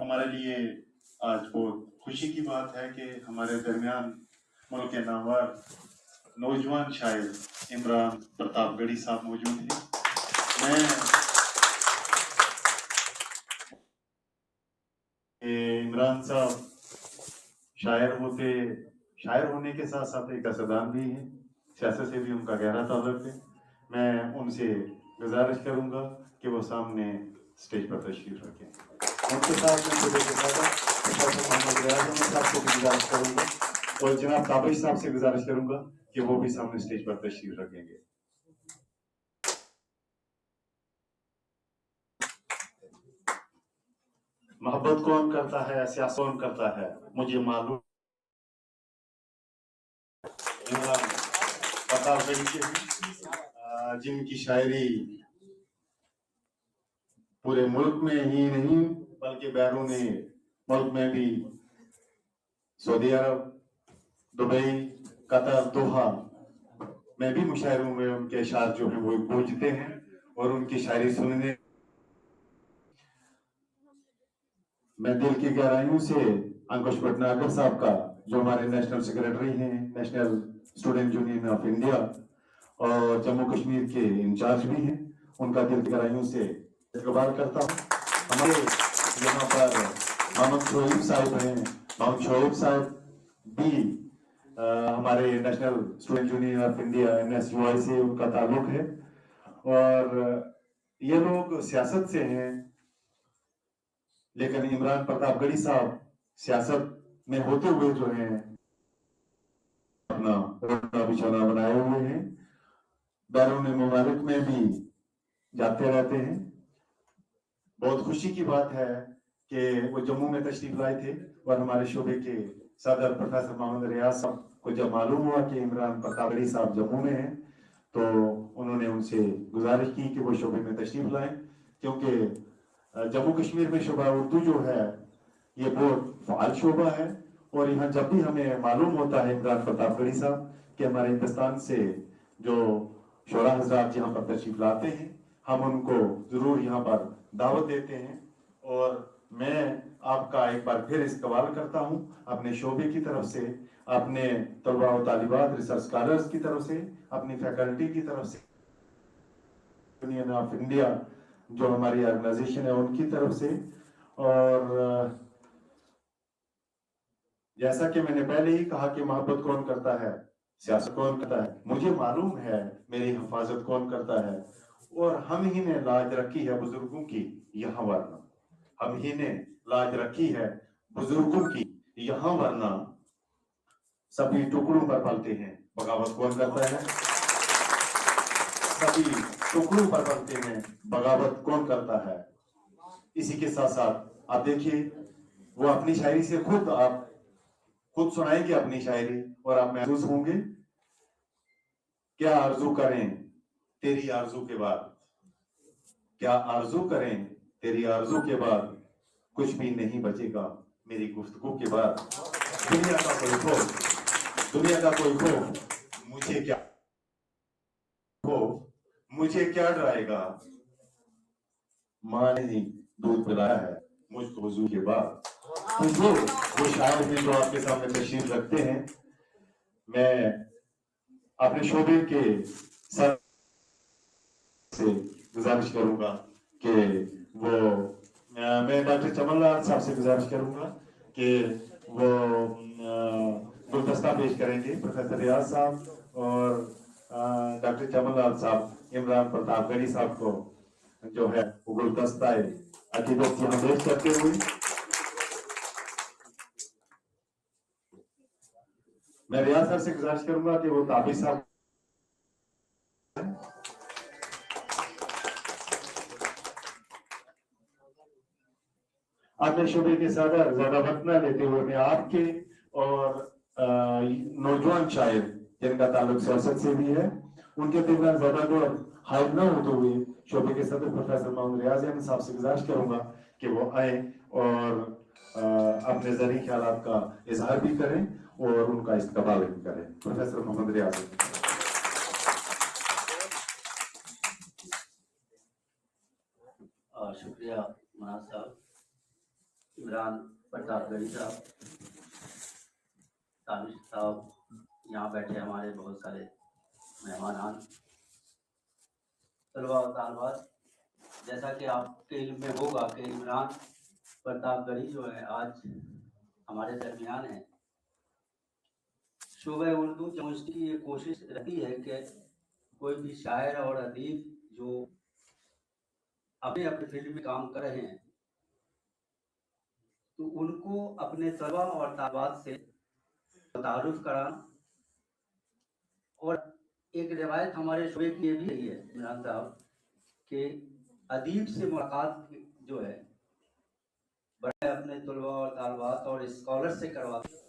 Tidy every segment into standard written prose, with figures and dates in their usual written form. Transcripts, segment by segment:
हमारे लिए आज बहुत खुशी की बात है कि हमारे दरमियान मुल्क के नामवर नौजवान शायर इमरान प्रतापगढ़ी साहब मौजूद हैं। मैं इमरान साहब शायर होने के साथ साथ एक सियासतदान भी हैं, सियासत से भी उनका गहरा ताल्लुक है। मैं उनसे गुजारिश करूंगा कि वो सामने स्टेज पर तशरीफ रखें। उनके साथ मैं सूबे के सदर प्रोफेसर मोहम्मद रियाज अहमद साहब से भी गुजारिश करूंगा और जनाब ताबिश साहब से गुजारिश करूंगा कि वो भी सामने स्टेज पर तशरीफ रखेंगे। मोहब्बत कौन करता है, सियासत कौन करता है, मुझे मालूम। इमरान प्रतापगढ़ी के हैं, जिनकी शायरी पूरे मुल्क में ही नहीं बल्कि बैरून मुल्क में भी, सऊदी अरब, दुबई, कतर, दोहा में भी मुशायरों में उनके अशार जो हैं वो गूंजते हैं और उनकी शायरी सुनने मैं दिल की गहराइयों से अंकुश भटनागर साहब का, जो हमारे नेशनल सेक्रेटरी हैं national student union of India और जम्मू कश्मीर के इंचार्ज भी हैं, उनका दिल की गहराइयों से इस्तकबाल करता हूँ। हमारे यहाँ पर मोहम्मद शोएब साहब हैं, मोहम्मद शोएब साहब भी हमारे national student union of India NSUI से उनका ताल्लुक है और ये लोग सियासत से हैं, लेकिन इमरान प्रतापगढ़ी साहब सियासत में होते हुए जो हैं अपना रोना बिछौना बनाए हुए हैं, बैरून मुमालिक में भी जाते रहते हैं। बहुत खुशी की बात है कि वो जम्मू में तशरीफ लाए थे और हमारे शोबे के सदर प्रोफेसर मोहम्मद रियाज साहब को जब मालूम हुआ कि इमरान प्रतापगढ़ी साहब जम्मू में हैं तो उन्होंने उनसे गुजारिश की कि वो शोबे में तशरीफ लाएं, क्योंकि जम्मू कश्मीर में शोबा उर्दू जो है ये बहुत फाल शोबा है और यहाँ जब भी हमें मालूम होता है इमरान प्रतापगढ़ी साहब कि हमारे हिंदुस्तान से जो शोरा हजरात यहाँ पर तशरीफ लाते हैं, हम उनको जरूर यहाँ पर दावत देते हैं। और मैं आपका एक बार फिर इस्तकबाल करता हूँ अपने शोबे की तरफ से, अपने तलबा व तालिबात, रिसर्च स्कॉलर्स की तरफ से, अपनी फैकल्टी की तरफ से, यूनियन ऑफ इंडिया जो हमारी ऑर्गेनाइजेशन है उनकी तरफ से। और जैसा कि मैंने पहले ही कहा कि मोहब्बत कौन करता है, सियासत कौन करता है, मुझे मालूम है मेरी हिफाजत कौन करता है। और हम ही ने लाज रखी है बुजुर्गों की यहाँ वरना, हम ही ने लाज रखी है बुजुर्गों की यहाँ वरना सभी टुकड़ों पर पलते हैं, बगावत कौन करता है, सभी टुकड़ों पर पलते हैं, बगावत कौन करता है। इसी के साथ साथ आप देखिए वो अपनी शायरी से खुद सुनाएंगे अपनी शायरी और आप महसूस होंगे। क्या आरजू करें तेरी आरजू के बाद, क्या आरजू करें तेरी आरजू के बाद, कुछ भी नहीं बचेगा मेरी गुफ्तगू के बाद। दुनिया का कोई खौफ, दुनिया का कोई खौफ मुझे क्या, खौफ मुझे क्या डराएगा, माँ ने ही दूध पिलाया है मुझको वजू के बाद। तो वो शायर हैं जो आपके सामने तशरीफ रखते हैं। मैं अपने शोबे के सर से गुजारिश करूंगा कि मैं डॉक्टर चमन लाल साहब से गुजारिश करूंगा कि वो गुलदस्ता पेश करेंगे। प्रोफेसर रियाज साहब और डॉक्टर चमन लाल साहब इमरान प्रतापगढ़ी साहब को जो है वो गुलदस्ता अकीदत यहाँ पेश करते हुए मैं रियाज सर से गुजारिश करूंगा कि वो ताबिश साहब अपने शोबे के सदर ज्यादा वक्त न लेते हुए मैं आपके और नौजवान शायर जिनका ताल्लुक सियासत से भी है उनके दरमियान ज्यादा देर हाइल न होते हुए शोबे के सदर प्रोफेसर मोहम्मद रियाज अहमद साहब से गुजारिश करूंगा कि वो आए और अपने ज़रूरी ख्यालात का इजहार भी करें और उनका इस्तकबाल भी करें। प्रोफेसर मोहम्मद रियाज शुक्रिया मनाज साहब। इमरान प्रताप गढ़ी साहब, तानिश साहब, यहाँ बैठे हमारे बहुत सारे मेहमान, तलबा और तालबात, जैसा कि आपके इल्म में होगा कि इमरान प्रताप गढ़ी जो है आज हमारे दरमियान है। शोबे उर्दू यूनिवर्सिटी की ये कोशिश रहती है कि कोई भी शायर और अदीब जो अपने अपने फील्ड में काम कर रहे हैं तो उनको अपने तलबा और तालबात से तारुफ कराना। और एक रिवायत हमारे शोबे की ये भी रही है इमरान साहब कि अदीब से मुलाकात जो है बड़े अपने तलबा और तालबात और स्कॉलर से करवाते,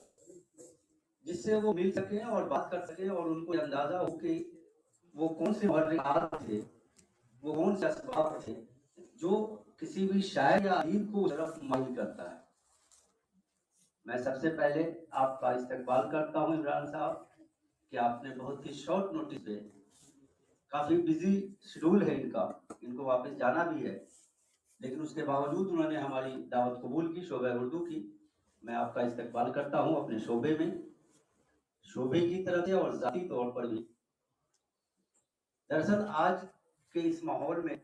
जिससे वो मिल सके और बात कर सके और उनको अंदाजा हो कि वो कौन से मुहर्रिकात थे, वो कौन से असबाब थे जो किसी भी शायर या अदीब को उस तरफ माइल करता है। मैं सबसे पहले आपका इस्तकबाल करता हूँ इमरान साहब कि आपने बहुत ही शॉर्ट नोटिस पे, काफ़ी बिजी शेड्यूल है इनको वापस जाना भी है, लेकिन उसके बावजूद उन्होंने हमारी दावत कबूल की शोबे उर्दू की। मैं आपका इस्तकबाल करता हूँ अपने शोबे में, शोबे की तरफ से और ज़ाती तौर पर भी। दरअसल आज के इस माहौल में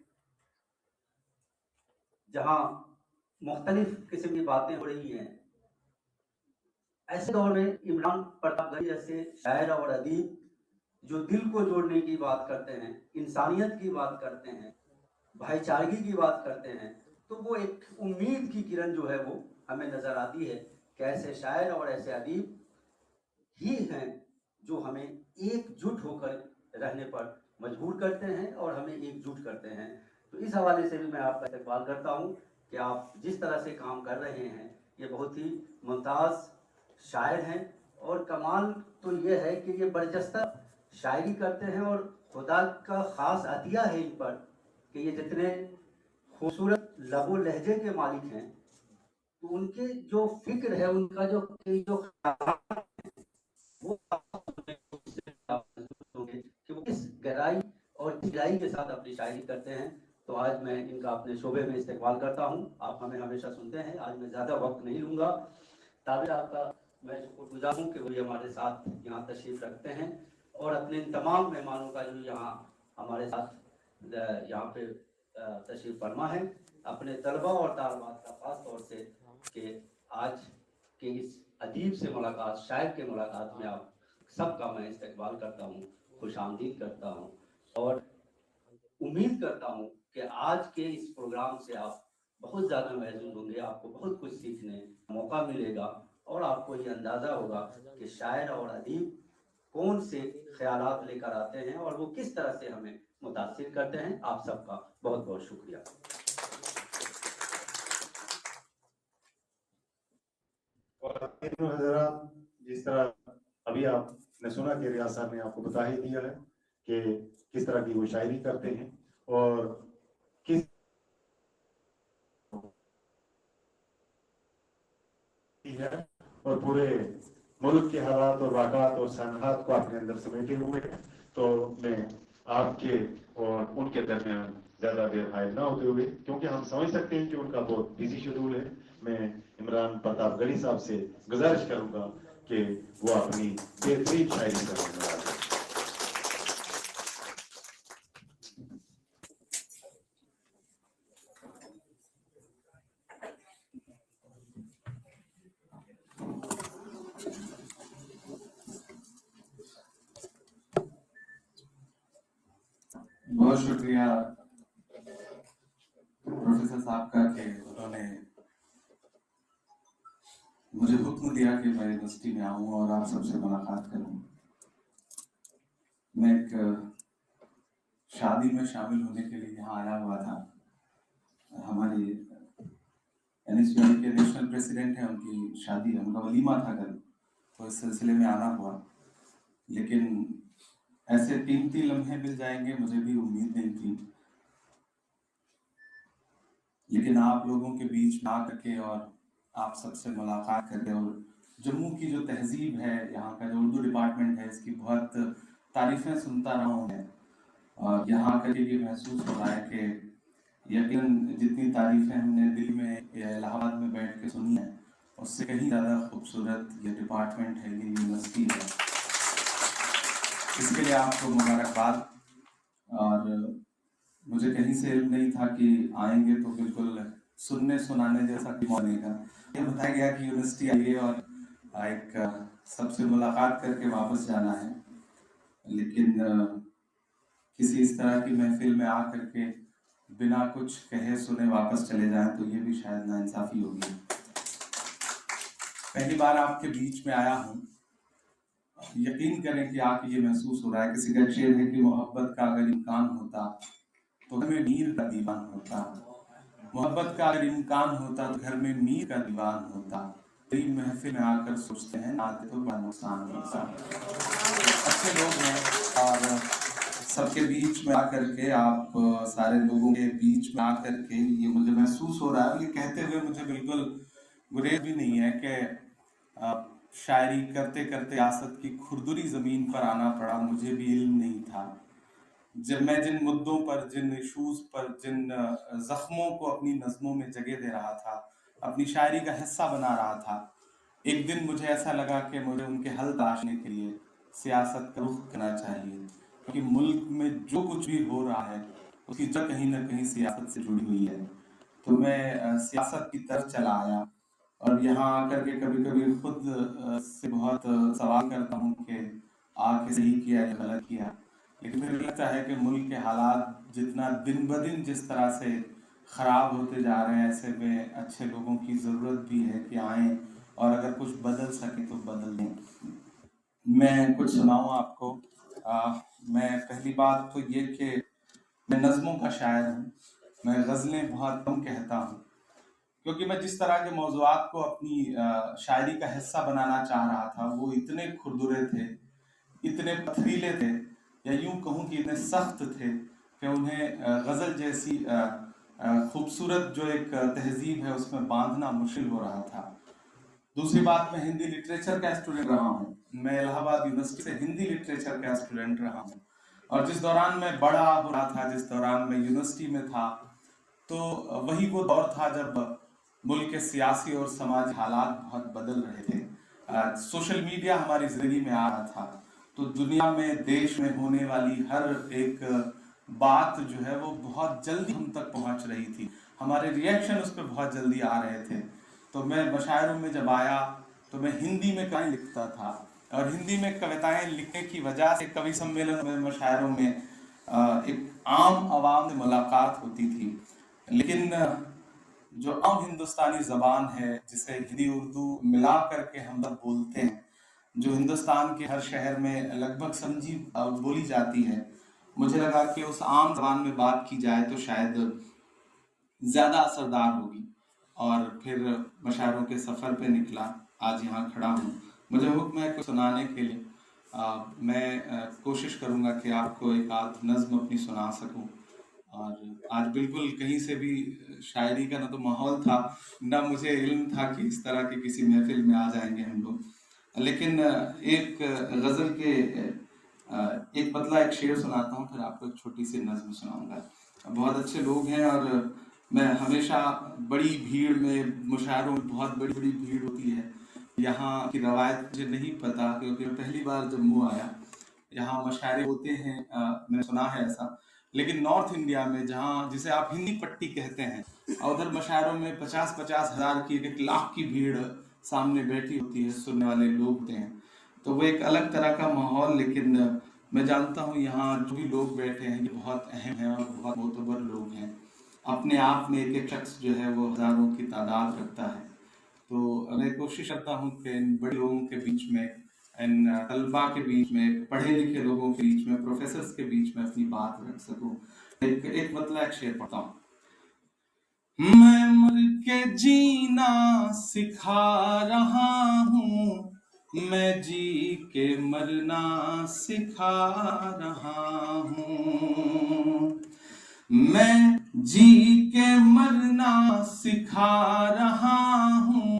जहाँ मुख्तलिफ किस्म की बातें हो रही हैं, ऐसे दौर में इमरान प्रताप गढ़ी जैसे शायर और अदीब जो दिल को जोड़ने की बात करते हैं, इंसानियत की बात करते हैं, भाईचारगी की बात करते हैं, तो वो एक उम्मीद की किरण जो है वो हमें नज़र आती है कि ऐसे शायर और ऐसे अदीब ही हैं जो हमें एकजुट होकर रहने पर मजबूर करते हैं और हमें एकजुट करते हैं। तो इस हवाले से भी मैं आपका इस्तकबाल करता हूँ कि आप जिस तरह से काम कर रहे हैं ये बहुत ही मुमताज़ शायर हैं, और कमाल तो ये है कि ये बरजस्ता शायरी करते हैं और खुदा का ख़ास अतिया है इन पर कि ये जितने खूबसूरत लबो लहजे के मालिक हैं, तो उनके जो फिक्र है, उनका जो वो कि वो किस गहराई और गहराई के साथ अपनी शायरी करते हैं। तो आज मैं इनका अपने शोबे में इस्तेमाल करता हूँ। आप हमें हमेशा सुनते हैं, आज मैं ज़्यादा वक्त नहीं लूँगा। ताबिर आपका मैं शुक्रगुजार हूँ कि वो हमारे साथ यहाँ तशरीफ़ रखते हैं और अपने तमाम मेहमानों का जो यहाँ हमारे साथ यहाँ पे तशरीफ़ फरमा है, अपने तलबा और तालबात का ख़ास तौर से कि आज के इस अदीब से मुलाकात, शायर के मुलाकात में आप सबका मैं इस्तकबाल करता हूँ, खुशामदीद करता हूँ और उम्मीद करता हूँ कि आज के इस प्रोग्राम से आप बहुत ज़्यादा महसूस होंगे, आपको बहुत कुछ सीखने का मौका मिलेगा और आपको ये अंदाज़ा होगा कि शायर और अदीब कौन से ख्यालात लेकर आते हैं और वो किस तरह से हमें मुतासिर करते हैं। आप सबका बहुत बहुत शुक्रिया। और हज़रात, जिस तरह अभी आपने सुना कि रियाज साहब ने आपको बता ही दिया है कि किस तरह की वो शायरी करते हैं और किस है और पूरे मुल्क के हालात और वाक़ात और सनहात को अपने अंदर समेटे हुए हैं। तो मैं आपके और उनके दरमियान ज़्यादा देर हायल ना होते हुए, क्योंकि हम समझ सकते हैं कि उनका बहुत बिजी शेड्यूल है, मैं इमरान प्रताप गढ़ी साहब से गुजारिश करूंगा कि वो अपनी बेहतरीन शायरी करें। बहुत शुक्रिया प्रोफेसर साहब का कि उन्होंने मुझे हुक्म दिया कि मैं यूनिवर्सिटी में आऊँ और आप सबसे मुलाकात करूँ। मैं एक शादी में शामिल होने के लिए यहाँ आया हुआ था। हमारी NSUI के नेशनल प्रेसिडेंट हैं, उनकी शादी है, उनका वलीमा था कल, तो इस सिलसिले में आना हुआ। लेकिन ऐसे कीमती लम्हे मिल जाएंगे मुझे भी उम्मीद नहीं थी, लेकिन आप लोगों के बीच में आकर के और आप सबसे मुलाकात करके और जम्मू की जो तहजीब है, यहाँ का जो उर्दू डिपार्टमेंट है, इसकी बहुत तारीफ़ें सुनता रहा हूँ मैं और यहाँ आकर के ये महसूस हो रहा है कि यकीनन जितनी तारीफें हमने दिल्ली में या इलाहाबाद में बैठ के सुनी हैं उससे कहीं ज़्यादा खूबसूरत ये डिपार्टमेंट है, ये यूनिवर्सिटी है। इसके लिए आपको मुबारकबाद। और मुझे कहीं से इल्म नहीं था कि आएंगे तो बिल्कुल सुनने सुनाने जैसा मौका का ये बताया गया कि यूनिवर्सिटी आइए और एक सबसे मुलाकात करके वापस जाना है, लेकिन किसी इस तरह की महफिल में आ करके बिना कुछ कहे सुने वापस चले जाएं तो ये भी शायद नाइंसाफी होगी। पहली बार आपके बीच में आया हूँ, यकीन करें कि आके ये महसूस हो रहा है, किसी का शेर है कि मोहब्बत का अगर इम्कान होता तो घर में मीर का दीवान होता, मोहब्बत का अगर इम्कान होता तो घर में मीर का दीवान होता, तेरी महफिल में आकर सोचते हैं आते तो बड़ा नुकसान होता। अच्छे लोग हैं और सबके बीच में आकर के आप सारे लोगों के बीच में आकर के ये मुझे महसूस हो रहा है। ये कहते हुए मुझे बिल्कुल गुरेज भी नहीं है कि शायरी करते करते रियासत की खुरदुरी ज़मीन पर आना पड़ा। मुझे भी इल्म नहीं था। जब मैं जिन मुद्दों पर, जिन इशूज़ पर, जिन ज़ख्मों को अपनी नज़मों में जगह दे रहा था, अपनी शायरी का हिस्सा बना रहा था, एक दिन मुझे ऐसा लगा कि मुझे उनके हल तलाशने के लिए सियासत का रुख करना चाहिए, क्योंकि मुल्क में जो कुछ भी हो रहा है उसकी जड़ कहीं ना कहीं सियासत से जुड़ी हुई है। तो मैं सियासत की तरफ चला आया और यहाँ आकर के कभी कभी खुद से बहुत सवाल करता हूँ कि आके सही किया या गलत किया, लेकिन मुझे लगता है कि मुल्क के हालात जितना दिन ब दिन जिस तरह से ख़राब होते जा रहे हैं, ऐसे में अच्छे लोगों की ज़रूरत भी है कि आएँ और अगर कुछ बदल सके तो बदल दें। मैं कुछ सुनाऊँ आपको। मैं पहली बात तो ये कि मैं नज़मों का शायर हूँ, मैं गज़लें बहुत कम कहता हूँ, क्योंकि मैं जिस तरह के मौज़ूआत को अपनी शायरी का हिस्सा बनाना चाह रहा था वो इतने खुरदुरे थे, इतने पथरीले थे, या यूं कहूँ कि इतने सख्त थे कि उन्हें गज़ल जैसी खूबसूरत जो एक तहजीब है उसमें बांधना मुश्किल हो रहा था। दूसरी बात, मैं हिंदी लिटरेचर का स्टूडेंट रहा हूँ, मैं इलाहाबाद यूनिवर्सिटी से हिंदी लिटरेचर का स्टूडेंट रहा हूँ, और जिस दौरान मैं बड़ा हो रहा था, जिस दौरान मैं यूनिवर्सिटी में था, तो वही वो दौर था जब मुल्क के सियासी और समाजी हालात बहुत बदल रहे थे। सोशल मीडिया हमारी ज़िंदगी में आ रहा था, तो दुनिया में, देश में होने वाली हर एक बात जो है वो बहुत जल्दी हम तक पहुंच रही थी, हमारे रिएक्शन उस पर बहुत जल्दी आ रहे थे। तो मैं मशायरों में जब आया तो मैं हिंदी में कविताएं लिखता था, और हिंदी में कविताएं लिखने की वजह से कवि सम्मेलन में, मशायरों में एक आम आवाम से मुलाकात होती थी। लेकिन जो आम हिंदुस्तानी ज़बान है, जिसे हिंदी उर्दू मिला करके हम लोग बोलते हैं, जो हिंदुस्तान के हर शहर में लगभग समझी बोली जाती है, मुझे लगा कि उस आम ज़बान में बात की जाए तो शायद ज़्यादा असरदार होगी। और फिर मशायरों के सफ़र पे निकला, आज यहाँ खड़ा हूँ। मुझे हुक्म है कुछ सुनाने के लिए। मैं कोशिश करूँगा कि आपको एक आध नज़्म अपनी सुना सकूँ। और आज बिल्कुल कहीं से भी शायरी का ना तो माहौल था, ना मुझे इल्म था कि इस तरह की किसी महफिल में आ जाएंगे हम लोग, लेकिन एक गज़ल के एक बदला एक शेर सुनाता हूँ, फिर आपको एक छोटी सी नज़्म सुनाऊंगा। बहुत अच्छे लोग हैं और मैं हमेशा बड़ी भीड़ में, मुशायरों में बहुत बड़ी बड़ी भीड़ होती है। यहाँ की रवायत मुझे नहीं पता, क्योंकि पहली बार जम्मू आया। यहाँ मशायरे होते हैं, मैंने सुना है ऐसा, लेकिन नॉर्थ इंडिया में, जहाँ जिसे आप हिंदी पट्टी कहते हैं, और उधर मशायरों में 50-50 हज़ार की, 1 लाख की भीड़ सामने बैठी होती है, सुनने वाले लोग होते हैं, तो वो एक अलग तरह का माहौल। लेकिन मैं जानता हूँ यहाँ जो भी लोग बैठे हैं ये बहुत अहम हैं और बहुत मोतबर लोग हैं। अपने आप में एक एक शख्स जो है वो हज़ारों की तादाद रखता है। तो मैं कोशिश करता हूँ कि इन बड़े लोगों के बीच में, इन तलबा के बीच में, पढ़े लिखे लोगों के बीच में, प्रोफेसर्स के बीच में अपनी बात रख सकूँ। एक मतलब एक शेर पढ़ता हूँ। मैं मर के जीना सिखा रहा हूँ, मैं जी के मरना सिखा रहा हूँ, मैं जी के मरना सिखा रहा हूँ।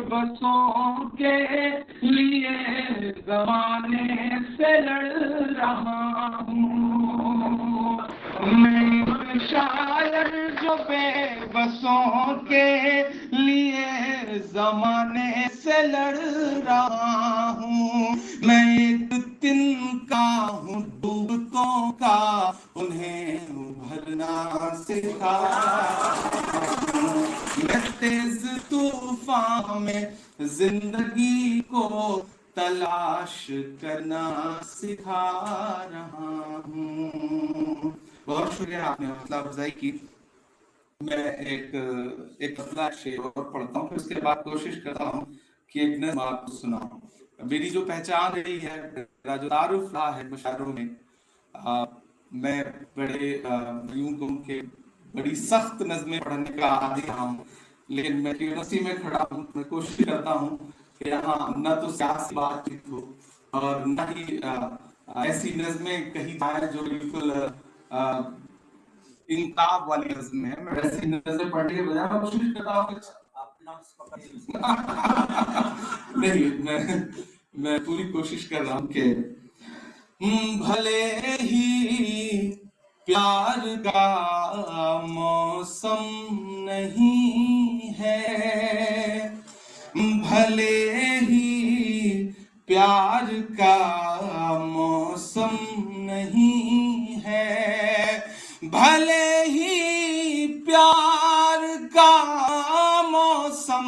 बसों के लिए ज़माने से लड़ रहा हूँ मैं शायर जो बेबसों के लिए ज़माने से लड़ रहा हूँ मैं एक तिनका हूँ डूबतों का उन्हें उभरना सिखा मैं तेज तूफान में जिंदगी को तलाश करना सिखा रहा हूँ। बहुत शुक्रिया, आपने हौसला अफजाई की। मैं एक पतला शेर और पढ़ता हूँ, फिर उसके बाद कोशिश करता हूँ कि एक नज़्म आपको सुनाऊं। मेरी जो पहचान रही है, मेरा जो तारुफ रहा है मुशायरों में, मैं बड़े यूं कहूं कि बड़ी सख्त नज़में पढ़ने का आदी रहा हूँ, लेकिन मैं यूनिवर्सिटी में खड़ा हूँ, मैं कोशिश करता हूँ कि यहाँ न तो सियासी बातचीत हो और न ही ऐसी नज़में कही जाए जो बिल्कुल इनकाब वाली नज़में है। मैं वैसी नज़में पढ़ने के बजाय मैं कोशिश करता हूँ नहीं, मैं पूरी कोशिश कर रहा हूँ कि भले ही प्यार का मौसम नहीं है, भले ही प्यार का मौसम नहीं है, भले ही प्यार का मौसम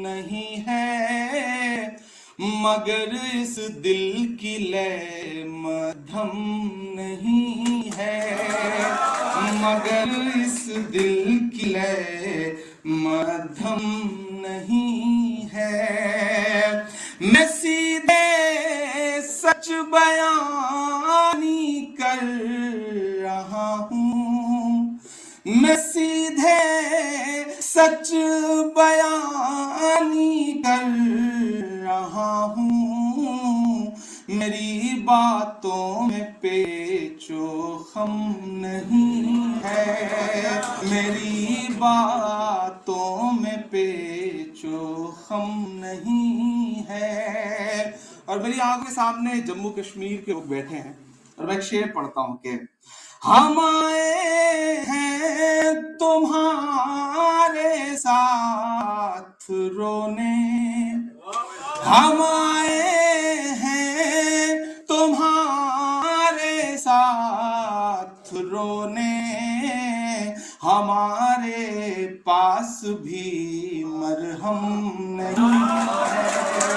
नहीं है, मगर इस दिल की लय मध्यम नहीं है, मगर इस दिल की लय मध्यम नहीं है। मैं सीधे सच बयानी कर रहा हूँ, मैं सीधे सच बयानी कर रहा हूँ, मेरी बातों में पेचो खम नहीं है, मेरी बातों में पेचो खम नहीं है। और मेरी आंखों के सामने जम्मू कश्मीर के लोग बैठे हैं और मैं एक शेर पढ़ता हूँ कि हम आए हैं तुम्हारे साथ रोने, हम आए हैं तुम्हारे साथ रोने, हमारे पास भी मरहम नहीं है,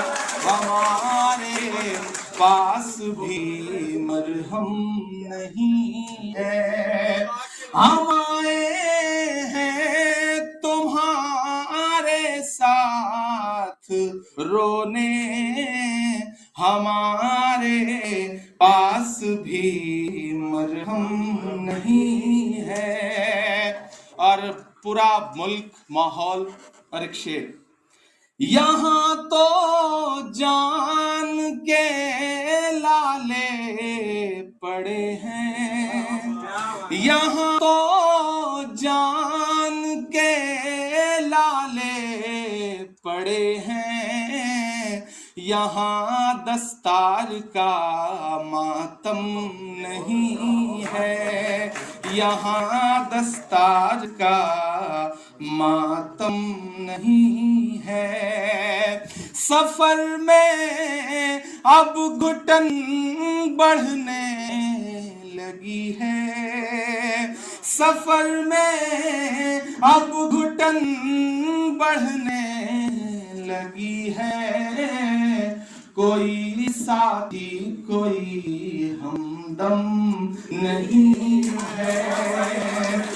हमारे पास भी मरहम नहीं है। हम आए हैं तुम्हारे साथ रोने, हमारे पास भी मरहम नहीं है। और पूरा मुल्क माहौल और एक शेर یہاں تو جان کے لالے پڑے ہیں، یہاں تو جان کے لالے پڑے ہیں، یہاں دستار کا ماتم نہیں ہے، یہاں دستار کا ماتم نہیں ہے۔ سفر میں اب گھٹن بڑھنے لگی ہے، سفر میں اب گھٹن بڑھنے لگی ہے، کوئی ساتھی کوئی ہمدم نہیں ہے،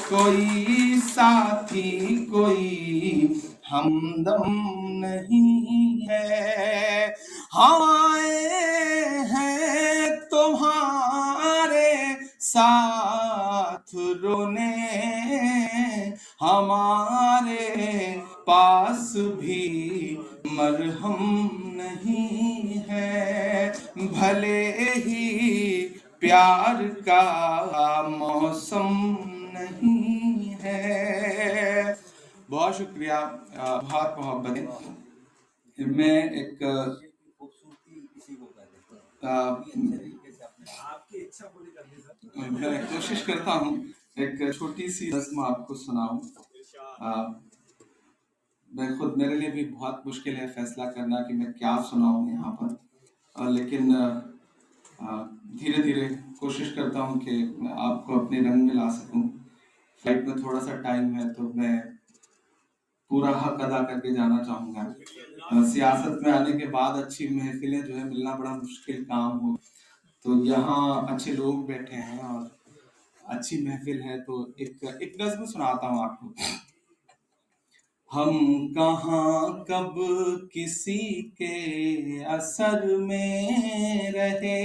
کوئی ساتھی کوئی ہمدم نہیں ہے۔ ہوائیں ہیں تمہارے ساتھ رونے، ہمارے پاس بھی مرہم نہیں ہے، بھلے ہی پیار کا موسم نہیں ہے۔ بہت شکریہ، بہت محبت ہے۔ میں ایک میں کوشش کرتا ہوں ایک چھوٹی سی نظم آپ کو سناؤں۔ میں خود، میرے لیے بھی بہت مشکل ہے فیصلہ کرنا کہ میں کیا سناؤں یہاں پر، لیکن دھیرے دھیرے کوشش کرتا ہوں کہ میں آپ کو اپنے رنگ میں لا سکوں۔ فلائٹ میں تھوڑا سا ٹائم ہے تو میں پورا حق ادا کر کے جانا چاہوں گا۔ سیاست میں آنے کے بعد اچھی محفلیں جو ہے ملنا بڑا مشکل کام ہو، تو یہاں اچھے لوگ بیٹھے ہیں اور اچھی محفل ہے، تو ایک نظم سناتا ہوں آپ کو۔ ہم کہاں کب کسی کے اثر میں رہے،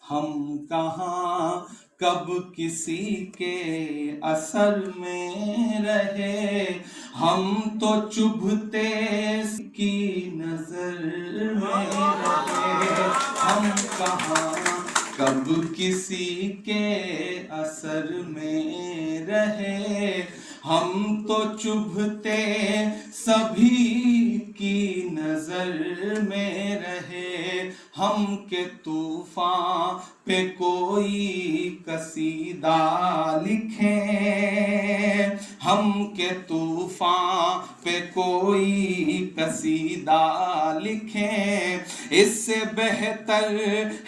ہم کہاں کب کسی کے اثر میں رہے، ہم تو چبھتے کی نظر میں رہے، ہم کہاں کب کسی کے اثر میں رہے، ہم تو چبھتے سبھی کی نظر میں رہے، ہم کے طوفان پہ کوئی قصیدہ لکھیں، ہم کے طوفان پہ کوئی قصیدہ لکھیں، اس سے بہتر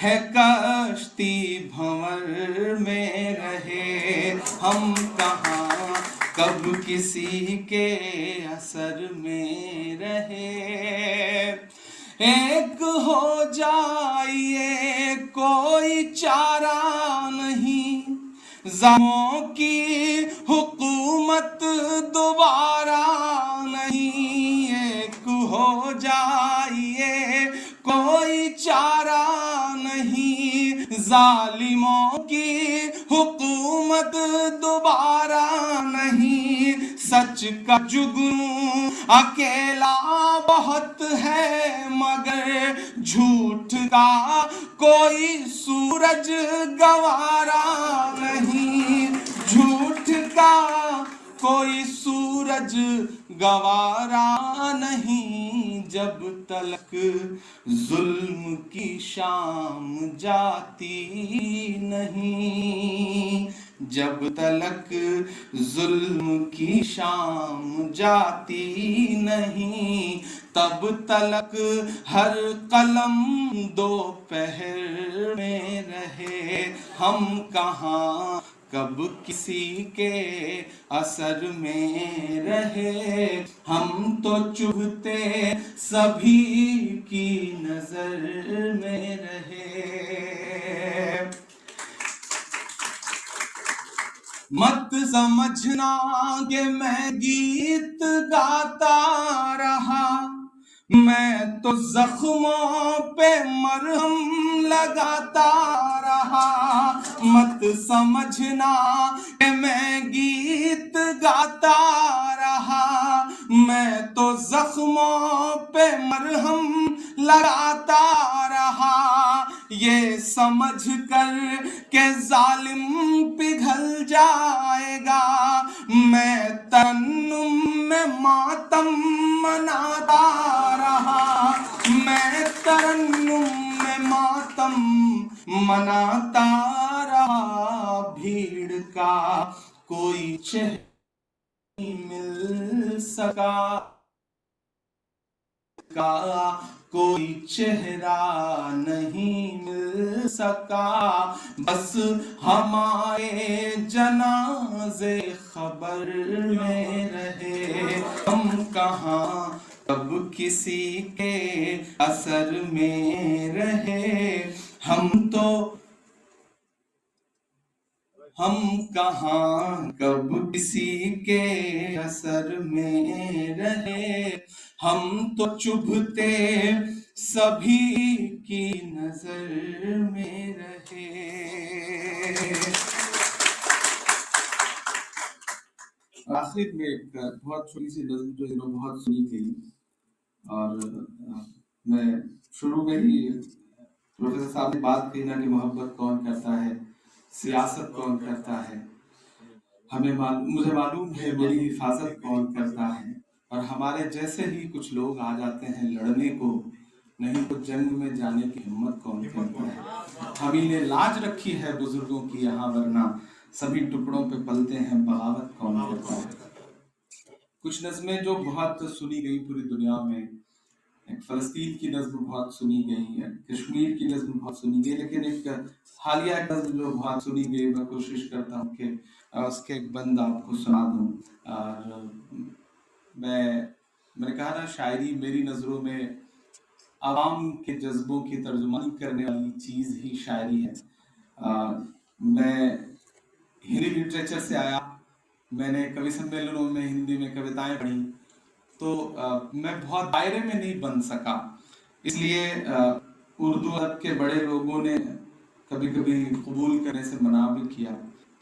ہے کشتی بھنور میں رہے، ہم کہاں کب کسی کے اثر میں رہے۔ ایک ہو جائیے کوئی چارہ نہیں، ظالموں کی حکومت دوبارہ نہیں، ایک ہو جائیے کوئی چارہ نہیں، ظالموں کی حکومت دوبارہ نہیں، سچ کا جگنو اکیلا بہت ہے مگر جھوٹ کا کوئی سورج گوارا نہیں، جھوٹ کا کوئی سورج گوارا نہیں، جب تلک ظلم کی شام جاتی نہیں، جب تلک ظلم کی شام جاتی نہیں، تب تلک ہر قلم دوپہر میں رہے، ہم کہاں کب کسی کے اثر میں رہے، ہم تو چبھتے سبھی کی نظر میں رہے۔ مت سمجھنا کہ میں گیت گاتا رہا، میں تو زخموں پہ مرہم लगाता रहा, मत समझना कि मैं गीत गाता रहा, मैं तो जख्मों पे मरहम लगाता रहा, ये समझ कर के जालिम पिघल जाएगा, मैं तरन्नुम में मातम मनाता रहा, मैं तरन्नुम में मातम मनाता रहा, भीड़ का कोई चेहरा नहीं मिल सका, का कोई चेहरा नहीं मिल सका, बस हमारे जनाजे खबर में रहे, हम कहाँ कब किसी के असर में रहे, हम कहाँ कब किसी के असर में रहे, हम तो चुभते सभी की नजर में रहे। आखिर में एक बहुत छोटी सी नज़्म जो इन्होंने बहुत सुनी गई, और मैं शुरू में ही प्रोफेसर साहब ने बात कही ना कि मोहब्बत कौन करता है, सियासत कौन करता है, मुझे मालूम है मेरी हिफाजत कौन करता है, और हमारे जैसे ही कुछ लोग आ जाते हैं लड़ने को, नहीं तो जंग में जाने की हिम्मत कौन करता है, हम ही ने लाज रखी है बुजुर्गों की यहाँ, वरना सभी टुकड़ों पे पलते हैं, बगावत कौन करता है। कुछ नज़में जो बहुत सुनी गई पूरी दुनिया में, एक फ़लस्तीन की नज़्म बहुत सुनी गई है, कश्मीर की नज़्म बहुत सुनी गई, लेकिन एक हालिया नज़्म जो बहुत सुनी गई, मैं कोशिश करता हूँ कि उसके एक बंद आपको सुना दूँ। और मैंने कहा ना, शायरी मेरी नज़रों में आवाम के जज्बों की तर्जुमानी करने वाली चीज़ ही शायरी है। मैं हिंदी लिटरेचर से आया, मैंने कवि सम्मेलनों में हिंदी में कविताएं पढ़ी, तो मैं बहुत दायरे में नहीं बन सका, इसलिए उर्दू अदब के बड़े लोगों ने कभी कभी कबूल करने से मना भी किया।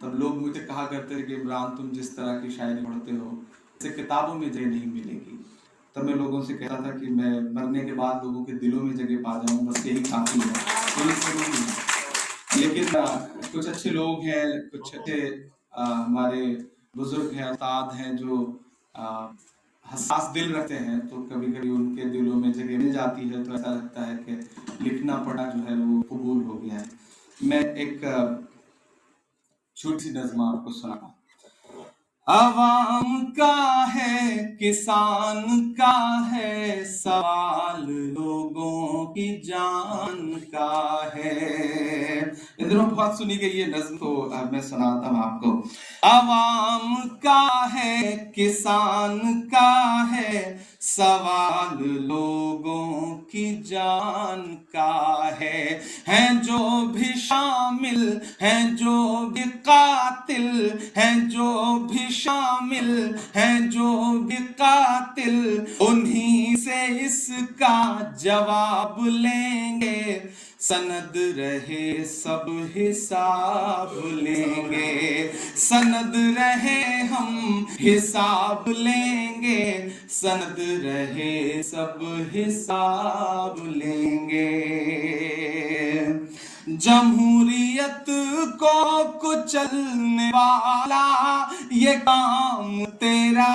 तब लोग मुझे कहा करते थे कि इमरान, तुम जिस तरह की शायरी पढ़ते हो इसे किताबों में जगह नहीं मिलेगी। तब मैं लोगों से कहता था कि मैं मरने के बाद लोगों के दिलों में जगह पा जाऊँ, बस यही काफ़ी है, कोई ज़रूरी नहीं। लेकिन कुछ अच्छे लोग हैं, कुछ अच्छे हमारे बुजुर्ग हैं, उस्ताद हैं, जो हसास दिल रखते हैं, तो कभी कभी उनके दिलों में जगह मिल जाती है, तो ऐसा लगता है कि लिखना पढ़ा जो है वो कबूल हो गया है। मैं एक छोटी सी नज़्म आपको सुनाऊं। अवाम का है, किसान का है, सवाल लोगों की जान का है। इन दिनों बहुत सुनी गई ये नज़्म, तो मैं सुनाता हूँ आपको। अवाम का है, किसान का है, सवाल लोगों की जान का है जो भी शामिल, हैं जो भी कातिल, हैं जो भी शामिल, हैं जो भी कातिल, उन्हीं से इसका जवाब लेंगे, सनद रहे सब हिसाब लेंगे, सनद रहे हम हिसाब लेंगे, सनद रहे सब हिसाब लेंगे। जमहूरियत को कुचलने वाला ये काम तेरा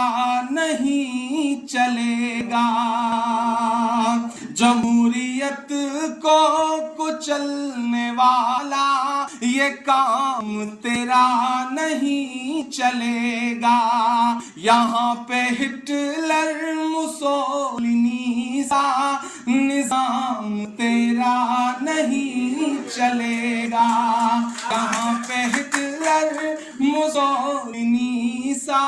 नहीं चलेगा, जमहूरियत को कुचलने वाला ये काम तेरा नहीं चलेगा। यहाँ पे हिटलर मुसोलिनी सा निजाम तेरा नहीं चलेगा, यहाँ पे हिटलर मुसोलिनी सा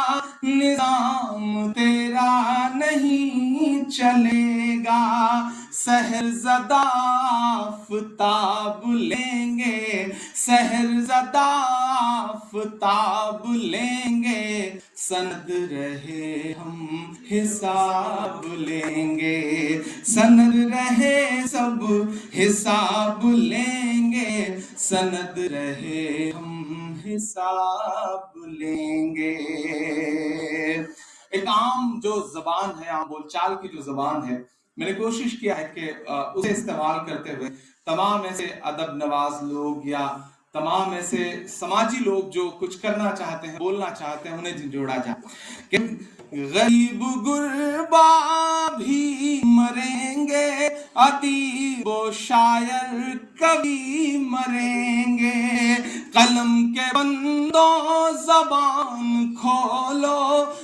निजाम तेरा नहीं चलेगा। सहरज़दा आफ़ताब लेंगे, सहरज़दा आफताब लेंगे, सनद रहे हम हिसाब लेंगे, सनद रहे सब हिसाब लेंगे, सनद रहे हम हिसाब लेंगे। एक आम जो जबान है, आम बोलचाल की जो जबान है, मैंने कोशिश किया है कि उसे इस्तेमाल करते हुए तमाम ऐसे अदब नवाज लोग या तमाम ऐसे समाजी लोग जो कुछ करना चाहते हैं, बोलना चाहते हैं, उन्हें जोड़ा जाए कि गरीब गुरबा भी मरेंगे, अदीब व शायर कभी मरेंगे, कलम के बंदों जबान खोलो,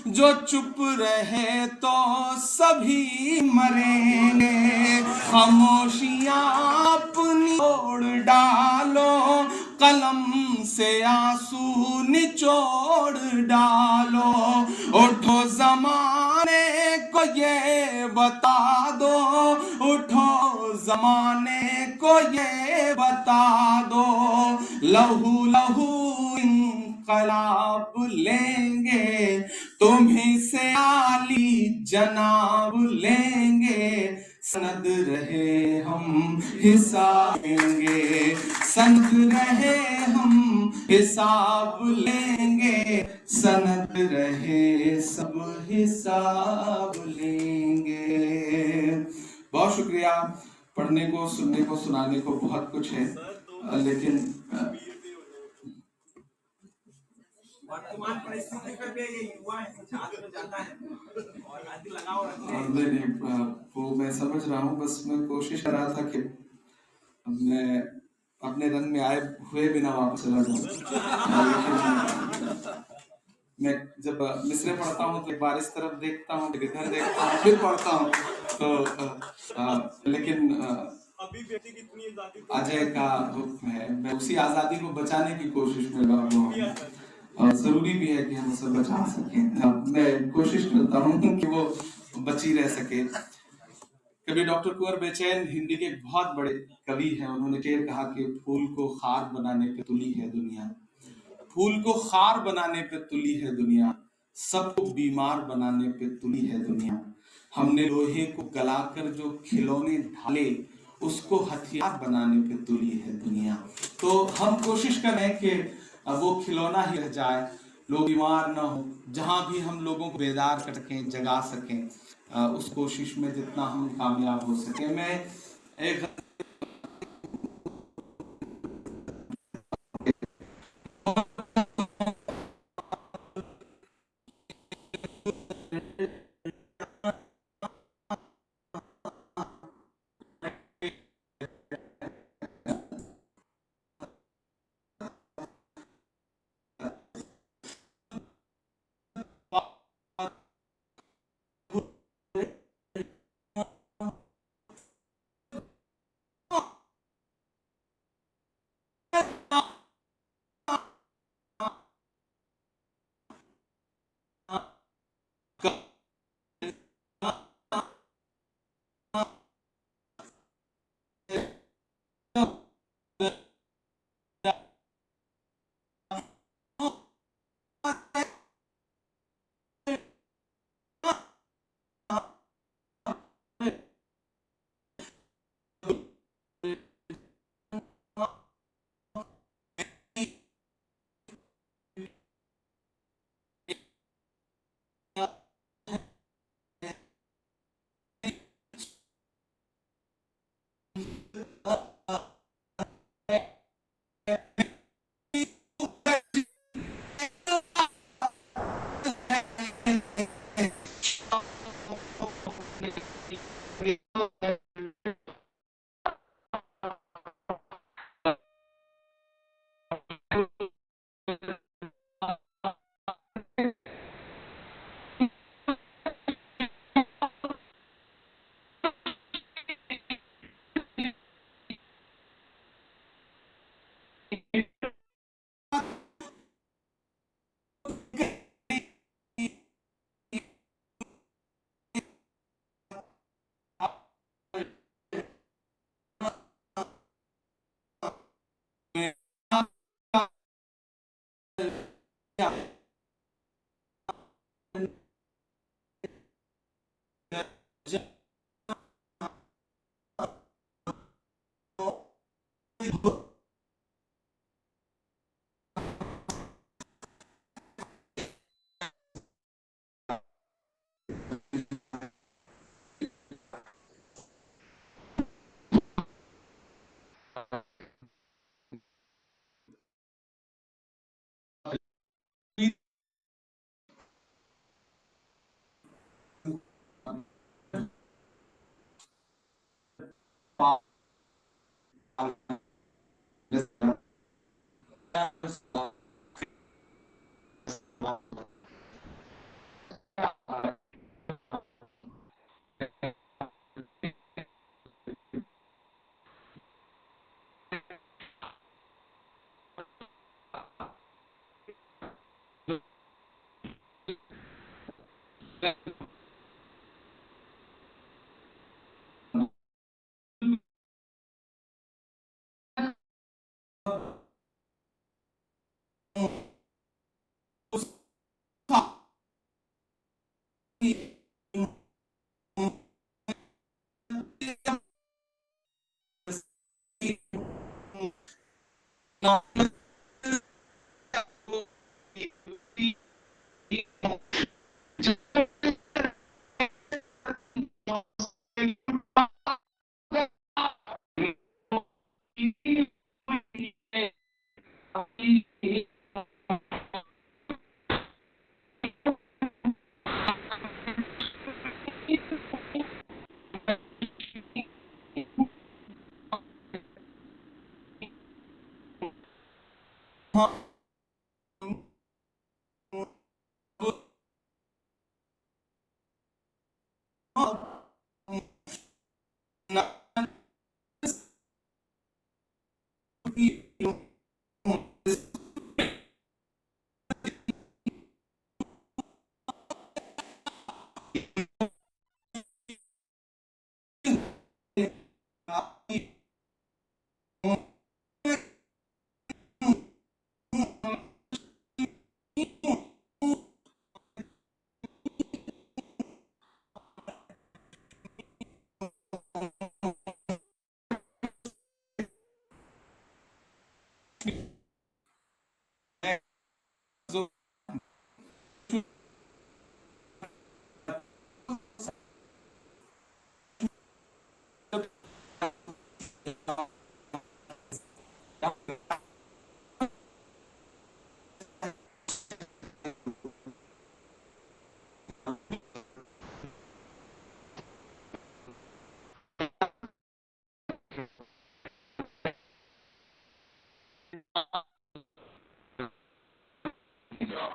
जो चुप रहे तो सभी मरेंगे, खामोशियां अपनी ओर डालो, कलम से आंसू निचोड़ डालो, उठो जमाने को ये बता दो, उठो जमाने को ये बता दो, लहू लहू इंकलाब लेंगे, तुम्हीं से आली जनाब लेंगे, सनद रहे हम हिसाब लेंगे, सनद रहे हम हिसाब लेंगे, सनद रहे सब हिसाब लेंगे। बहुत शुक्रिया। पढ़ने को, सुनने को, सुनाने को बहुत कुछ है, लेकिन वर्तमान परिस्थिति पे भी ये युवा है, छात्र जाता है और आदि लगाव रखते हैं। नहीं, वो मैं समझ रहा हूँ, बस मैं कोशिश कर रहा था कि मैं अपने रंग में आए हुए बिना वापस चला जाऊँ। मैं जब मिसरे पढ़ता हूँ तो एक बार इस तरफ देखता हूँ, फिर इधर देखता हूँ, फिर पढ़ता हूँ, तो लेकिन अभी व्यक्ति की इतनी आजादी अजय का हुक्म है, मैं उसी आज़ादी को बचाने की कोशिश में लगा हुआ हूँ, और जरूरी भी है कि हम उसे बचा सकें। मैं कोशिश करता हूँ कि वो बची रह सके। कवि डॉक्टर कुंवर बेचैन हिंदी के एक बहुत बड़े कवि हैं, उन्होंने शेर कहा कि फूल को खार बनाने पे तुली है दुनिया, फूल को खार बनाने पे तुली है दुनिया, सबको बीमार बनाने पे तुली है दुनिया, हमने लोहे को गलाकर जो खिलौने ढाले, उसको हथियार बनाने पे तुली है दुनिया। तो हम कोशिश करें कि वो खिलौना ही रह जाए, लोग बीमार ना हो, जहाँ भी हम लोगों को बेदार करके जगा सकें, उस कोशिश में जितना हम कामयाब हो सके। मैं एक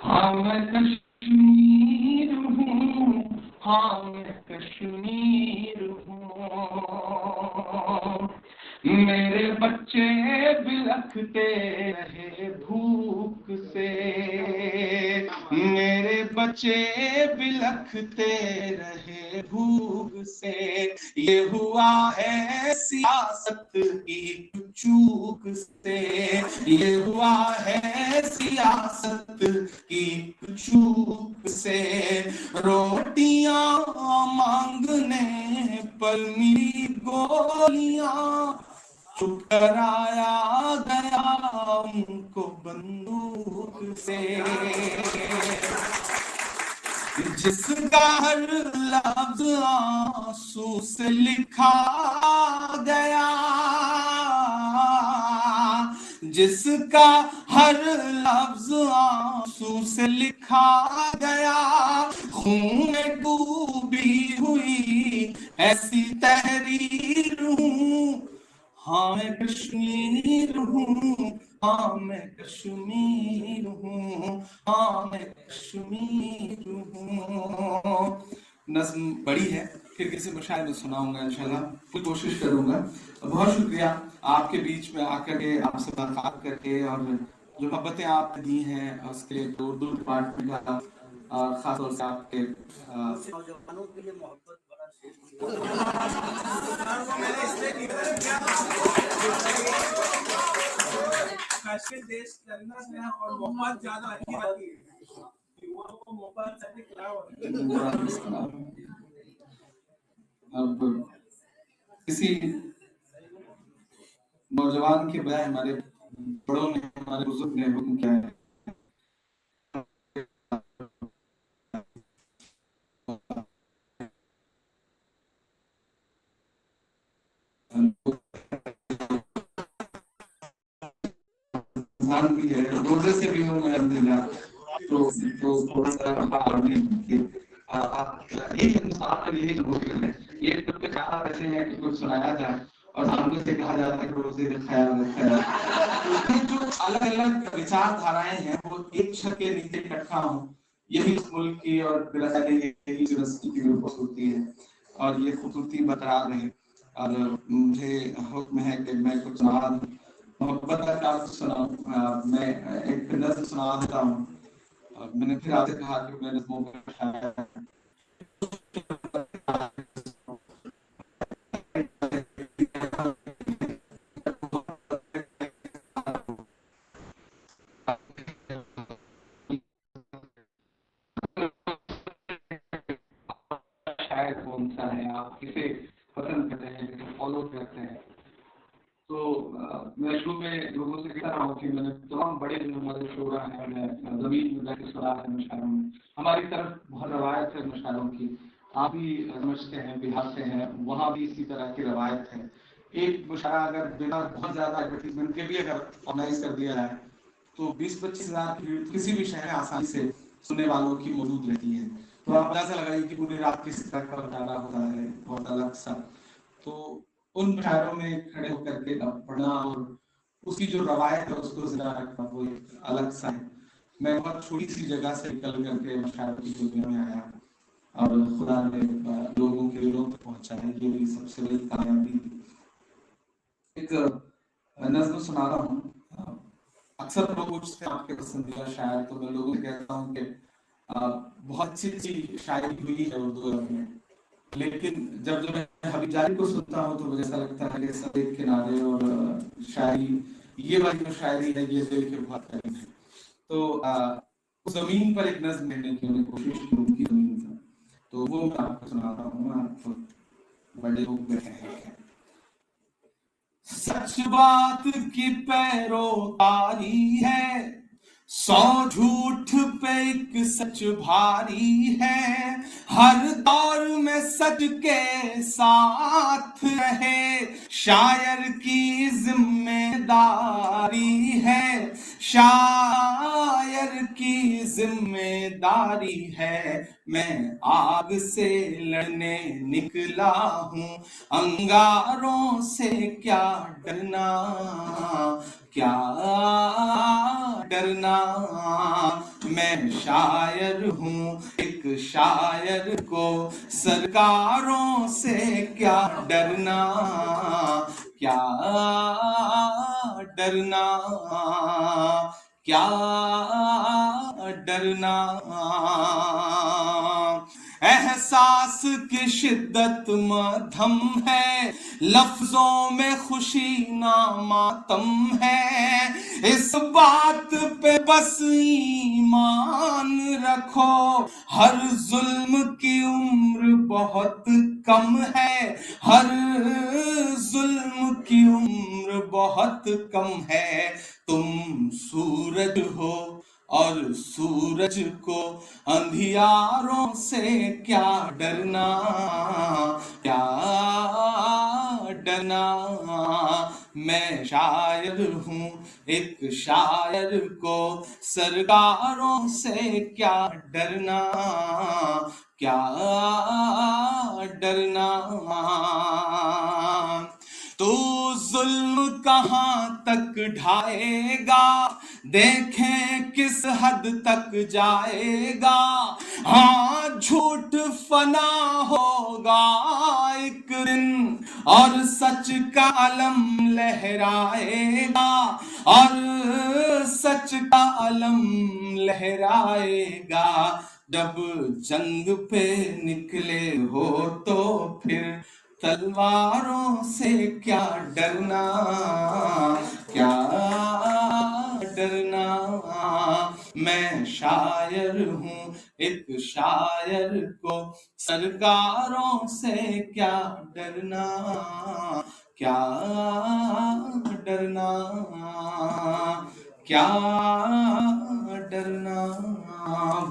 ہاں میں کشمیر ہوں، ہاں میں کشمیر ہوں، میرے بچے بلکتے رہے بھوک سے، میرے بچے بلکتے رہے بھوک سے، یہ ہوا ہے سیاست کی چوک سے، یہ ہوا ہے سیاست کی چوک سے، روٹیاں مانگنے پر میری گولیاں چپ کرایا گیا ان کو بندوق سے، جس کا ہر لفظ آنسو سے لکھا گیا، جس کا ہر لفظ آنسو سے لکھا گیا، خون میں ڈوبی ہوئی ایسی تحریر ہوں، ہاں میں کشمیر ہوں، ہاں میں کشمیر ہوں، ہاں میں کشمیر ہوں۔ نظم بڑی ہے، پھر کسی مشاعرے میں سناؤں گا انشاءاللہ، پوری کوشش کروں گا۔ بہت شکریہ آپ کے بیچ میں آ کر کے، آپ سے ملاقات کر کے، اور جو محبتیں آپ نے دی ہیں اس کے اردو ڈپارٹمنٹ کا، اور خاص طور سے آپ کے نوجوانوں کے لیے محبت بڑا شیش کشمیر دیش کے اندر سے ہیں اور محبت زیادہ اچھی آتی ہے، یواؤں کو محبت سے کھلاؤ۔ اب کسی نوجوان کے بجائے ہمارے بڑوں نے، ہمارے بزرگ نے حکم کیا ہے بھی ہے، روزے سے بھی ہوں میں الحمدللہ، تو تھوڑا سا یہ ہندوستان کا یہی ضرورت ہے، یہ کچھ ایسے ہیں کہ کچھ سنایا جائے اور ہم سے کہا جاتا ہے کہ روزے کا خیال رکھا. تو یہ جو الگ الگ وچار دھارائیں ہیں وہ ایک چھت کے نیچے اکٹھا ہوں، یہی اس ملک کی اور یہی یونیورسٹی کی خوبصورتی ہے، اور یہ خوبصورتی برقرار رہے. اور مجھے حکم ہے کہ میں کچھ محبت کا سناؤں. میں ایک نظم سنا دیتا ہوں. میں نے پھر آپ سے کہا کہ میں نظموں کا شاعر کون سا ہے، آپ کسے پسند کرتے ہیں، کسے فالو کرتے ہیں. تو میں شروع میں لوگوں سے کہہ رہا ہوں کہ میں نے تمام بڑے جو ہمارے شعرا ہیں، میں زمین میں سنا ہے مشاعروں میں، ہماری طرف بہت روایت ہے مشاعروں کی. آپ بھی سمجھتے ہیں بہار سے ہیں، وہاں بھی اسی طرح کی روایت ہے. ایک مشاعرہ اگر بنا بہت زیادہ ایڈورٹیزمنٹ کے بھی اگر آرگنائز کر دیا جائے تو 20-25 ہزار کی کسی بھی شہر میں آسانی سے سننے والوں کی موجود رہتی ہے. تو آپ اندازہ لگائیے کہ پوری رات کس طرح کا مطالعہ ہوتا ہے، بہت الگ سا. تو ان مشاعروں میں کھڑے ہو کر کے پڑھنا اور اس کی جو روایت ہے اس کو زندہ رکھنا وہ ایک الگ سا ہے. میں بہت چھوٹی سی جگہ سے نکل کر کے مشاعروں کی دنیا میں آیا اور خدا نے لوگوں کے دلوں تک پہنچا ہے، جو میری سب سے بڑی کامیابی تھی. ایک نظم سنا رہا ہوں. اکثر لوگ پوچھتے ہیں آپ کے پسندیدہ شاعر، تو میں لوگوں سے کہتا ہوں کہ بہت اچھی شاعری ہوئی ہے اردو میں، لیکن جب میں حبیب جاری کو سنتا ہوں تو مجھے ایسا لگتا ہے کہ سفید کنارے اور شاعری، یہ والی جو شاعری ہے یہ دل کے بہت قریب ہے. تو اس زمین پر ایک نظم لکھنے کی میں نے کوشش کی، ان کی زمین پر، تو وہ میں آپ کو سناتا ہوں. آپ بڑے لوگ بیٹھے ہیں. سچ بات کی پیروکاری ہے، 100 جھوٹ پہ ایک سچ بھاری ہے. ہر دور میں سچ کے ساتھ رہے شاعر کی ذمہ داری ہے، شاعر کی ذمہ داری ہے. میں آگ سے لڑنے نکلا ہوں، انگاروں سے کیا ڈرنا، کیا ڈرنا. میں شاعر ہوں ایک شاعر کو سرکاروں سے کیا ڈرنا، کیا ڈرنا، کیا ڈرنا. احساس کی شدت مدھم ہے، لفظوں میں خوشی ناماتم ہے. اس بات پہ بس ایمان رکھو، ہر ظلم کی عمر بہت کم ہے، ہر ظلم کی عمر بہت کم ہے. تم سورج ہو اور سورج کو اندھیاروں سے کیا ڈرنا، کیا ڈرنا. میں شاعر ہوں ایک شاعر کو سرکاروں سے کیا ڈرنا، کیا ڈرنا. تو ظلم کہاں تک ڈھائے گا، دیکھیں کس حد تک جائے گا. ہاں جھوٹ فنا ہوگا ایک دن اور سچ کا علم لہرائے گا، اور سچ کا علم لہرائے گا. جب جنگ پہ نکلے ہو تو پھر تلواروں سے کیا ڈرنا، کیا ڈرنا. میں شاعر ہوں ایک شاعر کو سرکاروں سے کیا ڈرنا، کیا ڈرنا، کیا ڈرنا.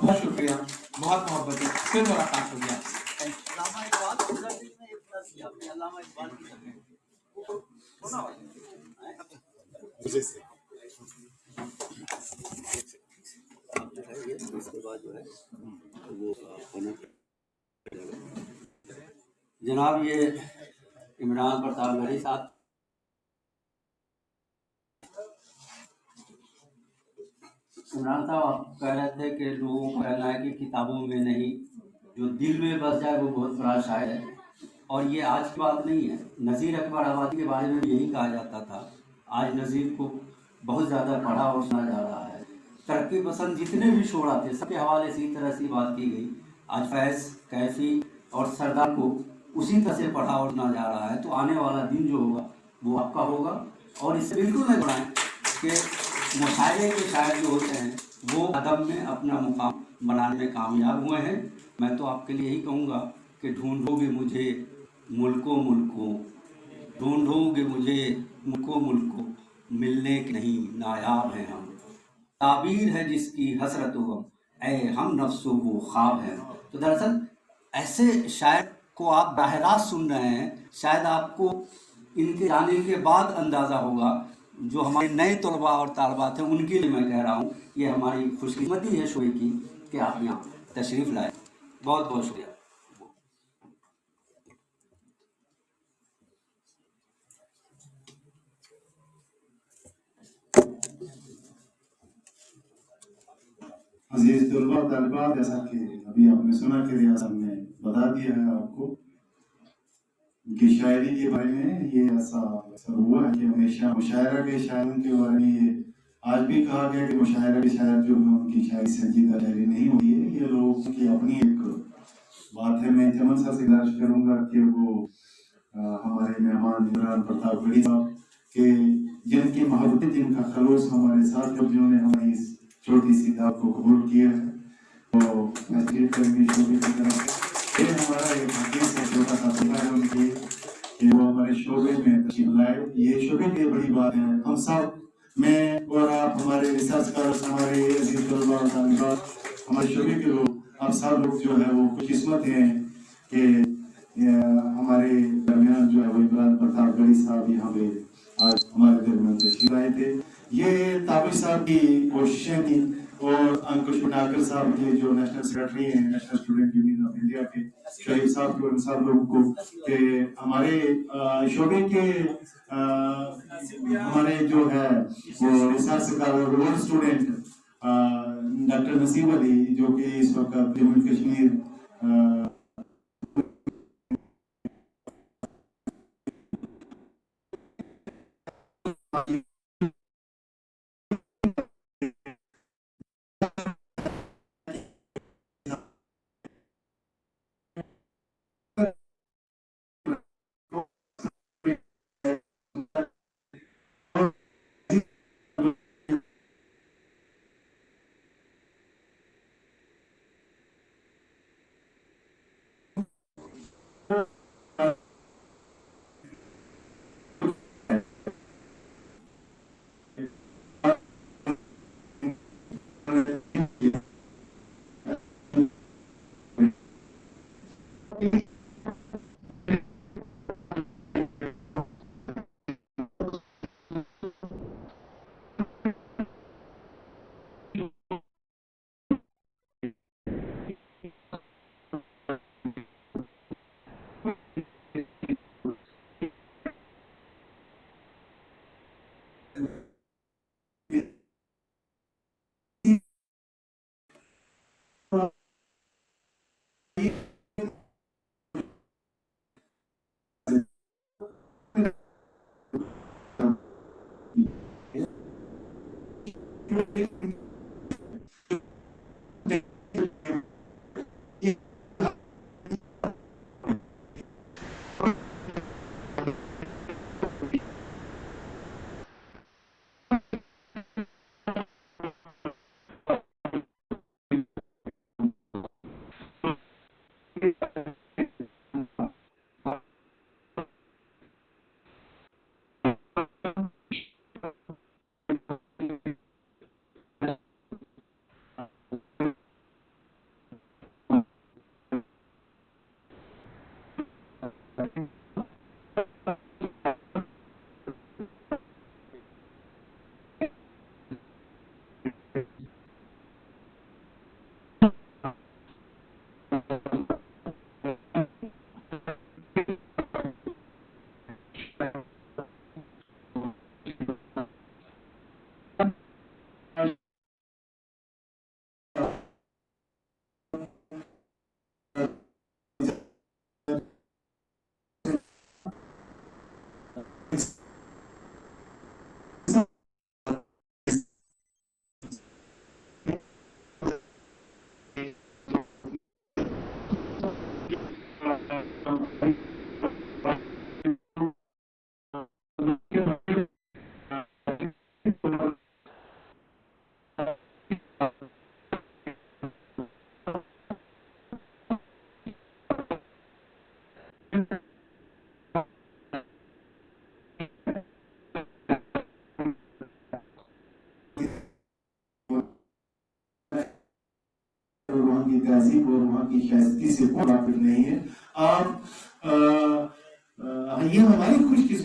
بہت شکریہ، بہت محبت ہے، پھر ملاقات ہوگی آپ سے. علامہ اقبال کو گردش میں ایک طرح سے اپنے علامہ اقبال کی اس کے بعد جو ہے وہ جناب یہ عمران پرتاپ گڑھی صاحب इमरान साहब आप कह रहे थे कि लोगों का कहना है कि किताबों में नहीं, जो दिल में बस जाए वो बहुत बड़ा शायर है। और ये आज की बात नहीं है, नज़ीर अकबर आबादी के बारे में भी यही कहा जाता था। आज नज़ीर को बहुत ज़्यादा पढ़ा और सुना जा रहा है। तरक्की पसंद जितने भी शोरा थे सबके हवाले से इसी तरह से बात की गई। आज फैज़, कैफी और सरदार को उसी तरह से पढ़ा और सुना जा रहा है। तो आने वाला दिन जो होगा वो आपका होगा। और इससे बिल्कुल नहीं बढ़ाएं कि मुशायरे के शायर जो होते हैं वो अदब में अपना मुकाम बनाने में कामयाब हुए हैं। मैं तो आपके लिए यही कहूँगा कि ढूंढोगे मुझे मुल्कों मुल्कों, ढूंढोगे मुझे मुल्कों मुल्कों, मिलने के नहीं नायाब हैं हम। ताबीर है जिसकी हसरत गम, ऐ हम नफ्सो वो ख्वाब है। तो दरअसल ऐसे शायर को आप बराह रास्त सुन रहे हैं। शायद आपको इनके जाने के बाद अंदाज़ा होगा, जो हमारे नए तलबा और तालबात हैं उनके लिए मैं कह रहा हूँ, ये हमारी खुशकिस्मती है शोए की कि आप यहाँ तशरीफ़ लाए। बहुत बहुत शुक्रिया। अजीज तलबा और तालिबात, जैसा कि अभी आपने सुना कि रियाज साहब ने बता दिया है आपको कि शायरी के बारे में ये ऐसा अक्सर हुआ है कि हमेशा मुशायरा के शायरों के बारे में ये आज भी कहा गया कि मुशायरा के शायर जो है उनकी शायरी संजीदा शायरी नहीं होती है। ये लोगों की अपनी एक बात है। मैं चमन साहब से गुजारिश करूंगा कि वो हमारे मेहमान इमरान प्रताप गढ़ी साहब के जिनकी मोहब्बत, जिनका खलूस हमारे साथ है, जिन्होंने हमारी इस छोटी सी दावत को कबूल किया है, तो मैसेज करेंगे शोबे की तरफ। ये हमारा एक हकीम से छोटा सा तोहफा है उनकी कि वो हमारे शोबे में तशरीफ लाए। ये शोबे की बड़ी बात है। हम सब, मैं और आप, हमारे रिसर्चर्स, हमारे अजीज तलबा और तालिबात, हमारे शोबे के लोग, आप सब लोग जो है वो खुशकिस्मत हैं कि हमारे दरमियान जो है वो इमरान प्रताप गढ़ी साहब यहाँ पे आज हमारे दरमियान तशरीफ लाए थे। ये ताबिर साहब की कोशिशें थी और अंकुश पटाकर साहब के जो नेशनल सेक्रेटरी हैं national student union of India के, शरीफ साहब को, इन सब लोगों को कि हमारे शोबे के हमारे जो है वो रिसर्च का वर्ल्ड स्टूडेंट डॉक्टर नसीब अली, जो कि इस वक्त जम्मू कश्मीर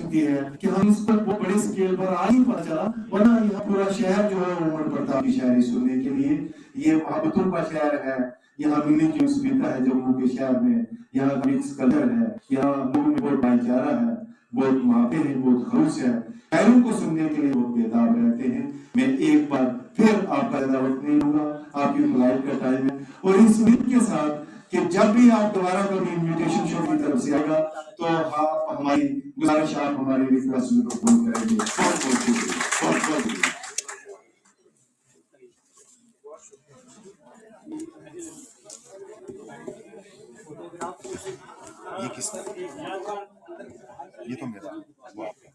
चुकी है कि हम इस पर बहुत बड़े स्केल पर आ नहीं पा चला, वरना यह पूरा शहर जो है उमर प्रताप की शायरी सुनने के लिए, ये मोहब्बतों का शहर है, यहाँ मिली जो सुविधा है जम्मू के शहर में, यहाँ मिक्स कल्चर है, यहाँ लोगों में बहुत भाईचारा है, बहुत मापे हैं, बहुत खलूस है, शायरों को सुनने के लिए बहुत बेताब रहते हैं। मैं एक बार फिर आपका ज्यादा वक्त नहीं लूंगा, आपकी फ्लाइट का टाइम है, और इस उम्मीद के साथ कि जब भी आप दोबारा कभी इन्विटेशन शो की तरफ से आएगा तो आप हमारी गुजारिश, आप हमारी रिक्वेस्ट को पूर्ण करेंगे। बहुत बहुत शुक्रिया, बहुत बहुत शुक्रिया। ये किसका? ये तो मेरा, वो आपका।